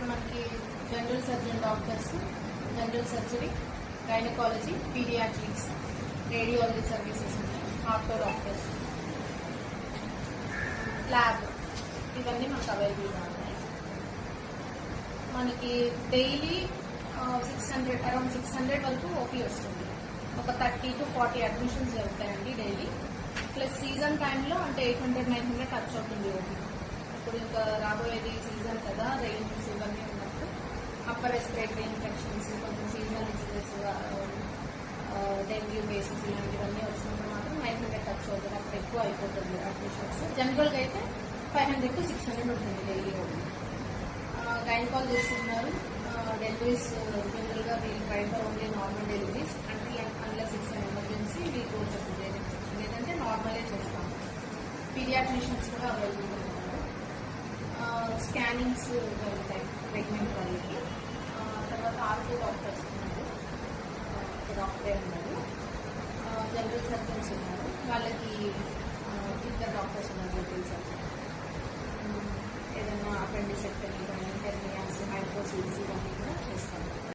ఇప్పుడు మనకి general surgeon doctors, general surgery, gynaecology, paediatrics, radiology services ఉన్నాయి, ఆర్థో డాక్టర్స్, ల్యాబ్, ఇవన్నీ మనకు అవైలబుల్గా ఉన్నాయి. మనకి డైలీ 600 అరౌండ్ 600 వరకు ఓపీ వస్తుంది. ఒక 30 to 40 అడ్మిషన్స్ జరుగుతాయండి డైలీ. ప్లస్ సీజన్ టైంలో అంటే 800-900 ఖర్చు అవుతుంది ఓపీ. ఇప్పుడు ఇంకా రాబోయేది సీజన్ కదా, రెయిన్స్ ఇవన్నీ ఉన్నప్పుడు అప్పర్ రెస్పిరేటరీ ఇన్ఫెక్షన్స్, కొంచెం సీజనల్ డిసీజెస్, డెంగ్యూ కేసెస్ ఇలాంటివన్నీ వచ్చినప్పుడు మాత్రం 900 ఖర్చు అవుతుంది. అప్పుడు ఎక్కువ అయిపోతుంది అడ్మిషన్స్. జనరల్గా అయితే 500 to 600 ఉంటుంది డైలీ ఓపీ. గైనకాలజిస్ట్ ఉన్నారు. డెలివరీస్ జనరల్గా వీళ్ళు ప్రైఫర్ ఓన్లీ నార్మల్ డెలివరీస్ అంటే unless it's an emergency we go to caesarean section, లేదంటే నార్మలే చేస్తాము. పీడియాట్రిషియన్స్ కూడా అవైలబుల్గా ఉన్నారు. స్కానింగ్స్ జరుగుతాయి ప్రెగ్నెంట్ వాళ్ళకి. తర్వాత ఆర్థో డాక్టర్స్ ఉన్నారు, డాక్టరే ఉన్నారు. జనరల్ సర్జన్స్ ఉన్నారు, వాళ్ళకి ఇద్దరు డాక్టర్స్ ఉన్నారు, జనరల్ సర్జన్.